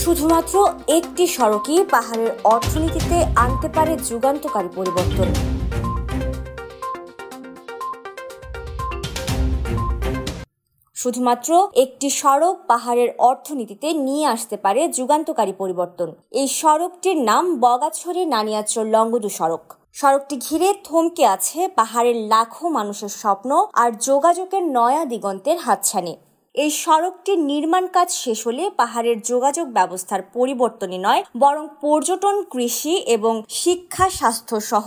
শুধুমাত্র একটি সড়কই পাহাড়ের অর্থনীতিতে আনতে পারে যুগান্তকারী পরিবর্তন। শুধুমাত্র একটি সড়ক পাহাড়ের অর্থনীতিতে নিয়ে আসতে পারে যুগান্তকারী পরিবর্তন। এই সড়কটির নাম বগাছড়ি-নানিয়ারচর লংগদু সড়ক। সড়কটি ঘিরে থমকে আছে পাহাড়ের লাখো মানুষের স্বপ্ন আর যোগাযোগের নয়া দিগন্তের হাতছানি। এই সড়কটির নির্মাণ কাজ শেষ হলে পাহাড়ের যোগাযোগ ব্যবস্থার পরিবর্তনই নয়, বরং পর্যটন, কৃষি এবং শিক্ষা, স্বাস্থ্য সহ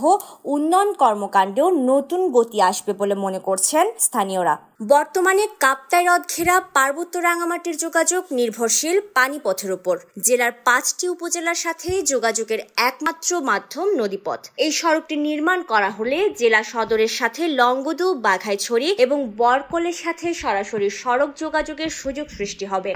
উন্নয়ন কর্মকাণ্ডেও নতুন গতি আসবে বলে মনে করছেন স্থানীয়রা। বর্তমানে কাপ্তাই হ্রদ ঘেরা পার্বত্য রাঙামাটির যোগাযোগ নির্ভরশীল পানিপথের উপর। জেলার 5টি উপজেলার সাথে যোগাযোগের একমাত্র মাধ্যম নদীপথ। এই সড়কটি নির্মাণ করা হলে জেলা সদরের সাথে লংগদু, বাঘাইছড়ি এবং বরকলের সাথে সরাসরি সড়ক যোগাযোগের সুযোগ সৃষ্টি হবে।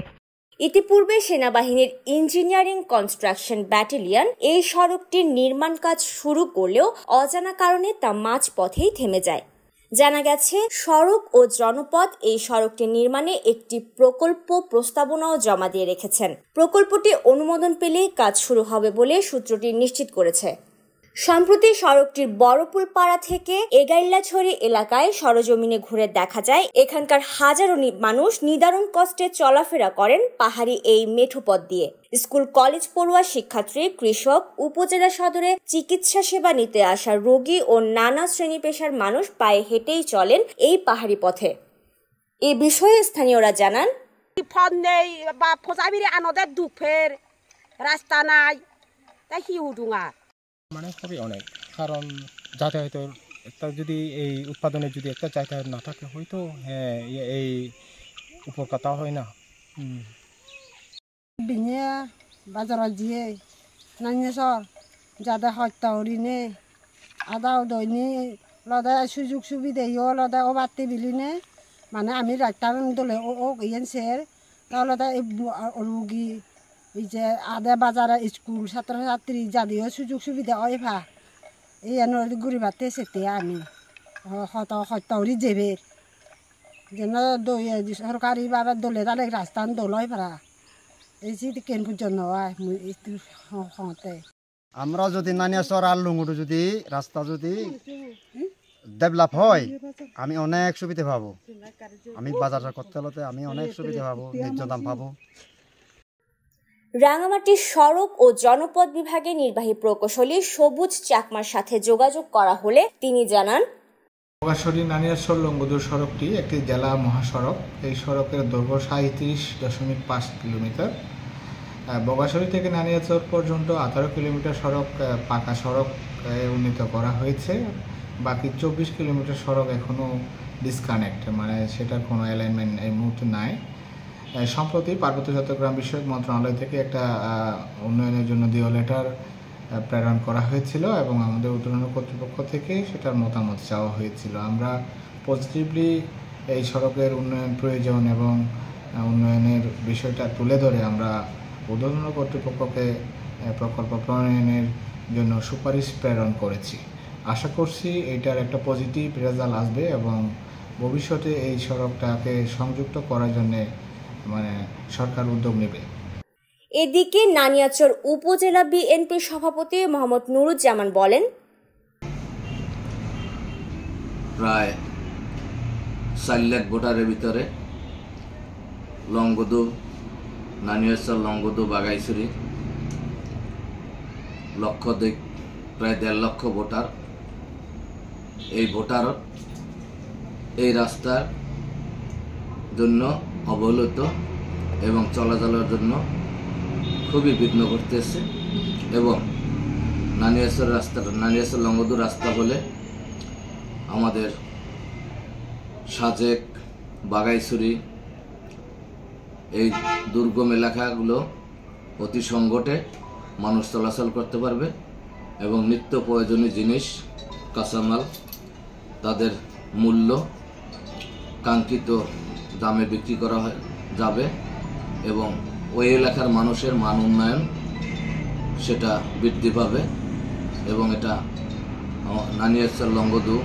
ইতিপূর্বে সেনাবাহিনীর ইঞ্জিনিয়ারিং কনস্ট্রাকশন ব্যাটালিয়ন এই সড়কটির নির্মাণ কাজ শুরু করলেও অজানা কারণে তা মাঝপথেই থেমে যায়। জানা গেছে, সড়ক ও জনপথ এই সড়কটি নির্মাণে একটি প্রকল্প প্রস্তাবনাও জমা দিয়ে রেখেছেন। প্রকল্পটি অনুমোদন পেলেই কাজ শুরু হবে বলে সূত্রটি নিশ্চিত করেছে। সম্প্রতি সড়কটির বড়পুল পাড়া থেকে এগাইল্লাছড়ি এলাকায় সরজমিনে ঘুরে দেখা যায়, এখানকার হাজারো মানুষ নিদারুণ কষ্টে চলাফেরা করেন পাহাড়ি এই মেঠো পথ দিয়ে। স্কুল কলেজ পড়ুয়া শিক্ষার্থী, কৃষক, উপজেলা সদরে চিকিৎসা সেবা নিতে আসা রোগী ও নানা শ্রেণী পেশার মানুষ পায়ে হেঁটেই চলেন এই পাহাড়ি পথে। এ বিষয়ে স্থানীয়রা জানান, ফোন নেই বা ফোজাবিরি আনদের দুঃখের রাস্তা নাই, তাই হিউডুঙা মানে খুবই অনেক, কারণ যাতায়াতের একটা যদি এই উৎপাদনের যদি একটা যাতায়াত না থাকে হয়তো হ্যাঁ এই উপকারটা হয় না। বিনে বাজারত দিয়ে নানিয়ারচর যাদের হত্যা হরিনে আদাও দৈনি লদা সুযোগ সুবিধা লদা ও বাড়তে বিলিনে মানে আমি রাস্তার দলে ও ইয়েছের তাহলে রুগী এই যে আদা বাজারে স্কুল ছাত্রছাত্রী যাদের সুযোগ সুবিধা হয় ভা এই ঘুরি বাড়তে সেতে আমি হত্যা হরি যাবে যেন সরকারিভাবে দলে তালে রাস্তা দলয় ভাড়া এই যে কেন পর্যন্ত হতে আমরা যদি নানিয়ারচর আর লংগদু যদি রাস্তা যদি ডেভেলপ হয় আমি অনেক সুবিধা পাবো। আমি বাজারটা করতে হলে আমি অনেক সুবিধা পাবো, ন্যায্য দাম পাবো। রাঙামাটি সড়ক ও জনপথ বিভাগের নির্বাহী প্রকৌশলী সবুজ চাকমার সাথে যোগাযোগ করা হলে তিনি জানান, বগাছড়ি-নানিয়ারচর লংগদু সড়কটি একটি জেলা মহাসড়ক। এই সড়কের দৈর্ঘ্য 37.5 কিলোমিটার। বগাছড়ি থেকে নানিয়ারচর পর্যন্ত 18 কিলোমিটার সড়ক পাকা সড়ক উন্নীত করা হয়েছে। বাকি 24 কিলোমিটার সড়ক এখনও ডিসকানেক্ট, মানে সেটার কোনো অ্যালাইনমেন্ট এই মুহূর্তে নাই। সম্প্রতি পার্বত্য চট্টগ্রাম বিষয়ক মন্ত্রণালয় থেকে একটা উন্নয়নের জন্য ডিও লেটার প্রেরণ করা হয়েছিল এবং আমাদের উন্নয়ন কর্তৃপক্ষ থেকে সেটার মতামত চাওয়া হয়েছিল। আমরা পজিটিভলি এই সড়কের উন্নয়ন প্রয়োজন এবং উন্নয়নের বিষয়টা তুলে ধরে আমরা উন্নয়ন কর্তৃপক্ষকে প্রকল্প প্রণয়নের জন্য সুপারিশ প্রেরণ করেছি। আশা করছি এটার একটা পজিটিভ রেজাল্ট আসবে এবং ভবিষ্যতে এই সড়কটাকে সংযুক্ত করার জন্য মানে সরকার উদ্যোগ নেবে। এদিকে নানিয়ারচর উপজেলা বিএনপির সভাপতি মোহাম্মদ নুরুজ্জামান বলেন, প্রায় 4 লাখ ভোটারের ভিতরে লংগদু, নানিয়ারচর, লংগদু, বাঘাইছড়ি প্রায় 1.5 লক্ষ ভোটার। এই ভোটার এই রাস্তার জন্য অবহেলিত এবং চলাচলের জন্য খুবই বিঘ্ন ঘটতেছে এবং নানিয়ারচর লংগদু রাস্তা বলে আমাদের সাজেক, বাঘাইছড়ি এই দুর্গম এলাকাগুলো অতি সংকটে মানুষ চলাচল করতে পারবে এবং নিত্য প্রয়োজনীয় জিনিস, কাঁচামাল তাদের মূল্য কাঙ্ক্ষিত দামে বিক্রি করা যাবে এবং ওই এলাকার মানুষের মান উন্নয়ন সেটা বৃদ্ধি পাবে এবং এটা নানিয়ারচর, লংগদু,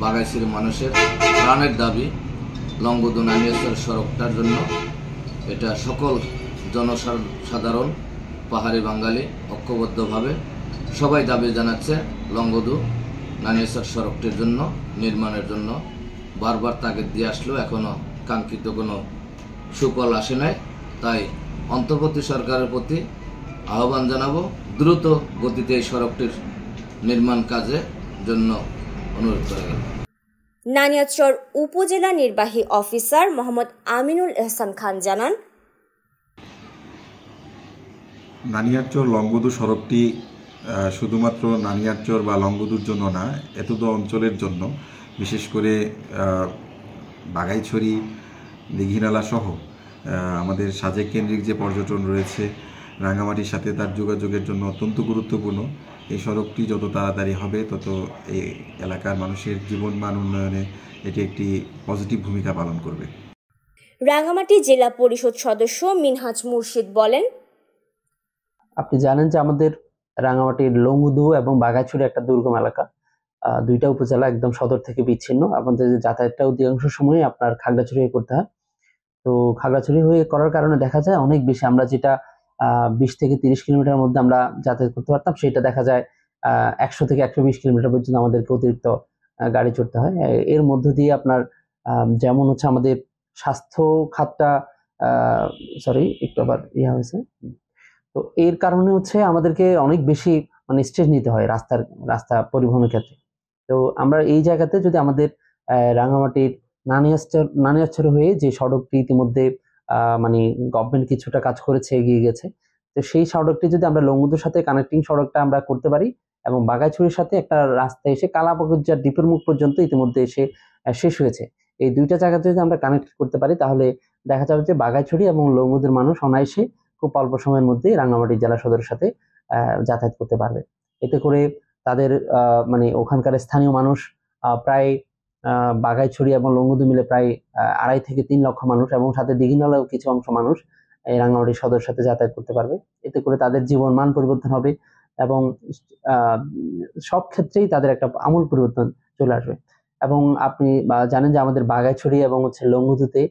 বাঘাইছড়ি মানুষের প্রাণের দাবি। লংগদু নানিয়ারচর সড়কটার জন্য এটা সকল জনসাধারণ পাহাড়ি বাঙালি ঐক্যবদ্ধভাবে সবাই দাবি জানাচ্ছে লংগদু নানিয়াচর সড়কটির জন্য নির্মাণের জন্য। বারবার তাগিদ দিয়ে আসলেও এখনও কাঙ্ক্ষিত কোনো সুফল আসে নাই। তাই অন্তর্বর্তী সরকারের প্রতি আহ্বান জানাবো দ্রুত গতিতে এই সড়কটির নির্মাণ কাজের জন্য অনুরোধ করা গেল। নানিয়াচর উপজেলা নির্বাহী অফিসার মোহাম্মদ আমিনুল এহসান খান জানান, নানিয়ারচর লংগদু সড়কটি শুধুমাত্র নানিয়ারচর বা লংগদুর জন্য না, এতদ অঞ্চলের জন্য, বিশেষ করে বাগাইছড়ি, দিঘিনালা সহ আমাদের সাজেক কেন্দ্রিক যে পর্যটন রয়েছে, রাঙামাটির সাথে তার যোগাযোগের জন্য অত্যন্ত গুরুত্বপূর্ণ। এই সড়কটি যত তাড়াতাড়ি হবে তত এই এলাকার মানুষের জীবনমান উন্নয়নে এটি একটি পজিটিভ ভূমিকা পালন করবে। রাঙামাটি জেলা পরিষদ সদস্য মিনহাজ মুর্শিদ বলেন, আপনি জানেন যে আমাদের রাঙামাটির লংগদু এবং বাগাইছড়ি একটা দুর্গম এলাকা, দুইটা উপজেলা একদম সদর থেকে বিচ্ছিন্ন। আমাদের যাতায়াতটা অধিকাংশ সময় আপনার খাগড়াছড়ি হয়ে করতে হয়। তো খাগড়াছড়ি হয়ে করার কারণে দেখা যায় অনেক বেশি, আমরা যেটা 20 থেকে 30 কিলোমিটার মধ্যে আমরা যাতায়াত করতে পারতাম, সেটা দেখা যায় 100 থেকে 120 কিলোমিটার পর্যন্ত আমাদেরকে অতিরিক্ত গাড়ি চড়তে হয়। এর মধ্য দিয়ে আপনার যেমন হচ্ছে আমাদের স্বাস্থ্য খাতটা একটু আবার হয়েছে। তো এর কারণে হচ্ছে আমাদেরকে অনেক বেশি মানে স্ট্রেস নিতে হয় রাস্তা পরিবহনের ক্ষেত্রে। তো আমরা এই জায়গাতে যদি আমাদের রাঙামাটির নানিয়ারচর হয়ে যে সড়কটি ইতিমধ্যে মানে গভর্নমেন্ট কিছুটা কাজ করেছে, এগিয়ে গেছে, তো সেই সড়কটি যদি আমরা লংগদুর সাথে কানেক্টিং সড়কটা আমরা করতে পারি এবং বাগাইছড়ির সাথে একটা রাস্তা এসে কালাপাকুজ্জার দ্বীপের মুখ পর্যন্ত ইতিমধ্যে এসে শেষ হয়েছে, এই দুইটা জায়গাতে যদি আমরা কানেক্ট করতে পারি তাহলে দেখা যাবে যে বাগাইছড়ি এবং লংগদুর মানুষ অনায়াসে খুব অল্প সময়ের মধ্যে রাঙামাটি জেলা সদরের সাথে যাতায়াত করতে পারবে। এতে করে তাদের মানে ওখানকার স্থানীয় মানুষ প্রায় বাগাইছড়ি এবং লংগদু মিলে প্রায় 2.5 থেকে 3 লক্ষ মানুষ এবং সাথে দিঘিনালাও কিছু অংশ মানুষ এই রাঙামাটি সদরের সাথে যাতায়াত করতে পারবে। এতে করে তাদের জীবন মান পরিবর্তন হবে এবং সব ক্ষেত্রেই তাদের একটা আমূল পরিবর্তন চলে আসবে। এবং আপনি জানেন যে আমাদের বাগাইছড়ি এবং হচ্ছে লংগদুতে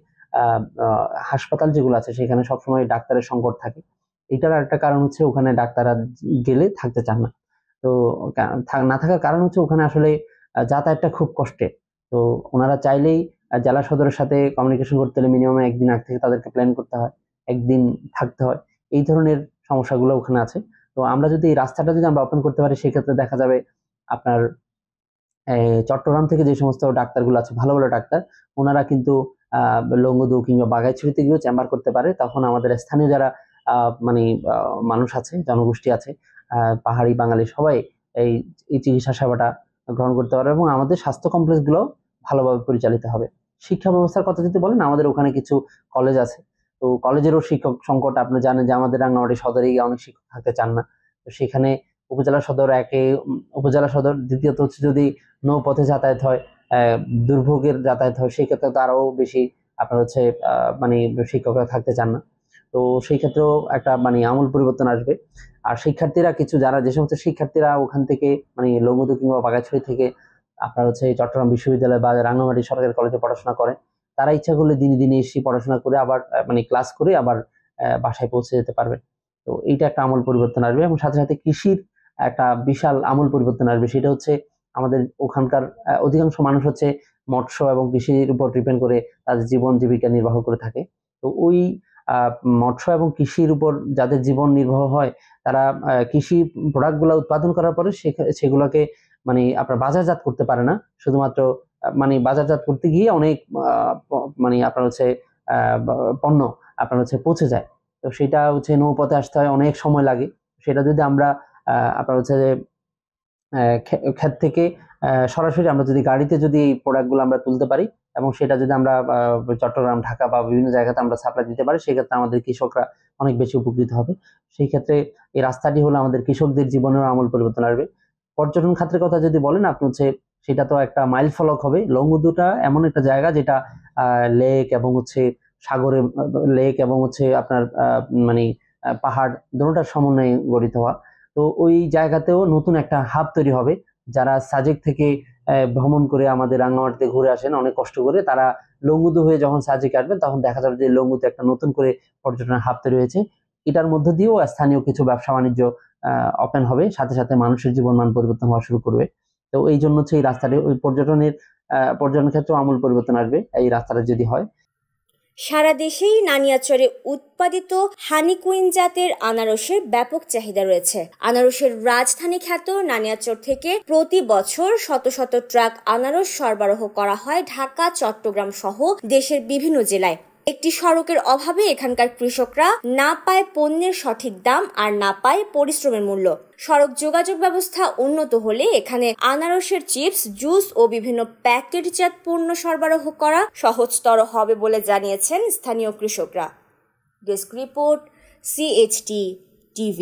হাসপাতাল যেগুলো আছে সেখানে সবসময় ডাক্তারের সংকট থাকে। এটার একটা কারণ হচ্ছে ওখানে ডাক্তাররা গেলে থাকতে চান না। তো না থাকার কারণ হচ্ছে ওখানে আসলে যাতায়াতটা খুব কষ্টের। তো ওনারা চাইলেই জেলা সদরের সাথে কমিউনিকেশন করতে হলে মিনিমাম একদিন আগ থেকে তাদেরকে প্ল্যান করতে হয়, একদিন থাকতে হয়, এই ধরনের সমস্যাগুলো ওখানে আছে। তো আমরা যদি এই রাস্তাটা যদি আমরা ওপেন করতে পারি সেক্ষেত্রে দেখা যাবে আপনার চট্টগ্রাম থেকে যে সমস্ত ডাক্তারগুলো আছে, ভালো ভালো ডাক্তার, ওনারা কিন্তু লংগদু কিংবা বাগাইছড়িতে গিয়েও চেম্বার করতে পারে। তখন আমাদের স্থানীয় যারা মানে মানুষ আছে, জনগোষ্ঠী আছে, পাহাড়ি বাঙালি সবাই এই চিকিৎসা সেবাটা গ্রহণ করতে পারবে এবং আমাদের স্বাস্থ্য কমপ্লেক্স গুলো ভালোভাবে পরিচালিত হবে। শিক্ষা ব্যবস্থার কথা যদি বলেন, আমাদের ওখানে কিছু কলেজ আছে, তো কলেজেরও শিক্ষক সংকট। আপনি জানেন যে আমাদের রাঙামাটি সদরে গিয়ে অনেক শিক্ষক থাকতে চান না। তো সেখানে উপজেলা সদর, দ্বিতীয়ত হচ্ছে যদি নৌপথে যাতায়াত হয়, দুর্ভোগের যাতায়াত হয়, সেই ক্ষেত্রে তো আরো বেশি আপনার হচ্ছে মানে শিক্ষকরা থাকতে চান না। তো সেই ক্ষেত্রেও একটা মানে আমূল পরিবর্তন আসবে। আর শিক্ষার্থীরা যে সমস্ত শিক্ষার্থীরা ওখান থেকে মানে লংগদু কিংবা বাগাইছড়ি থেকে আপনার হচ্ছে চট্টগ্রাম বিশ্ববিদ্যালয় বা রাঙামাটি সরকারি কলেজে পড়াশোনা করে, তারা ইচ্ছা করলে দিনে দিনে এসে পড়াশোনা করে আবার মানে ক্লাস করে আবার বাসায় পৌঁছে যেতে পারবে। তো এইটা একটা আমূল পরিবর্তন আসবে এবং সাথে সাথে কৃষির একটা বিশাল আমূল পরিবর্তন আসবে। সেটা হচ্ছে আমাদের ওখানকার অধিকাংশ মানুষ হচ্ছে মৎস্য এবং কৃষির উপর ডিপেন্ড করে তাদের জীবন জীবিকা নির্বাহ করে থাকে। তো ওই মৎস্য এবং কৃষির উপর যাদের জীবন নির্বাহ হয়, তারা কৃষি প্রোডাক্টগুলো উৎপাদন করার পরে সেগুলোকে মানে আপনার বাজারজাত করতে পারে না। শুধুমাত্র মানে বাজারজাত করতে গিয়ে অনেক মানে আপনার হচ্ছে পণ্য আপনার হচ্ছে পচে যায়। তো সেটা হচ্ছে নৌপথে আসতে হয়, অনেক সময় লাগে। সেটা যদি আমরা আপনার হচ্ছে ক্ষেত থেকে সরাসরি আমরা যদি গাড়িতে যদি এই প্রোডাক্টগুলো আমরা তুলতে পারি এবং সেটা যদি আমরা চট্টগ্রাম, ঢাকা বা বিভিন্ন জায়গাতে আমরা সাপ্লাই দিতে পারি, সেক্ষেত্রে আমাদের কৃষকরা অনেক বেশি উপকৃত হবে। সেই ক্ষেত্রে এই রাস্তাটি হলো আমাদের কৃষকদের জীবনের আমূল পরিবর্তন আসবে। পর্যটন খাতের কথা যদি বলেন আপনি হচ্ছে, সেটা তো একটা মাইল ফলক হবে। লংগদুটা এমন একটা জায়গা যেটা লেক এবং হচ্ছে সাগরে, লেক এবং হচ্ছে আপনার মানে পাহাড় দুটোটার সমন্বয়ে গঠিত হওয়া। তো ওই জায়গাতেও নতুন একটা হাব তৈরি হবে যারা সাজেক থেকে ভ্রমণ করে আমাদের রাঙ্গামাটিতে ঘুরে আসেন অনেক কষ্ট করে, তারা লংগুদু হয়ে যখন সাজেকে আসবেন তখন দেখা যাবে যে লংগুদু একটা নতুন করে পর্যটনের হাব তৈরি হয়েছে। এটার মধ্য দিয়েও স্থানীয় কিছু ব্যবসা বাণিজ্য ওপেন হবে, সাথে সাথে মানুষের জীবনমান পরিবর্তন হওয়া শুরু করবে। তো এই জন্য হচ্ছে এই রাস্তাটি ওই পর্যটন ক্ষেত্রে আমূল পরিবর্তন আসবে এই রাস্তাটা যদি হয়। সারা দেশেই নানিয়াচরে উৎপাদিত হানিকুইন জাতের আনারসের ব্যাপক চাহিদা রয়েছে। আনারসের রাজধানী খ্যাত নানিয়াচর থেকে প্রতি বছর শত শত ট্রাক আনারস সরবরাহ করা হয় ঢাকা, চট্টগ্রাম সহ দেশের বিভিন্ন জেলায়। একটি সড়কের অভাবে এখানকার কৃষকরা না পায় পণ্যের সঠিক দাম আর না পায় পরিশ্রমের মূল্য। সড়ক যোগাযোগ ব্যবস্থা উন্নত হলে এখানে আনারসের চিপস, জুস ও বিভিন্ন প্যাকেটজাত পণ্য সরবরাহ করা সহজতর হবে বলে জানিয়েছেন স্থানীয় কৃষকরা। Desk report, CHT TV।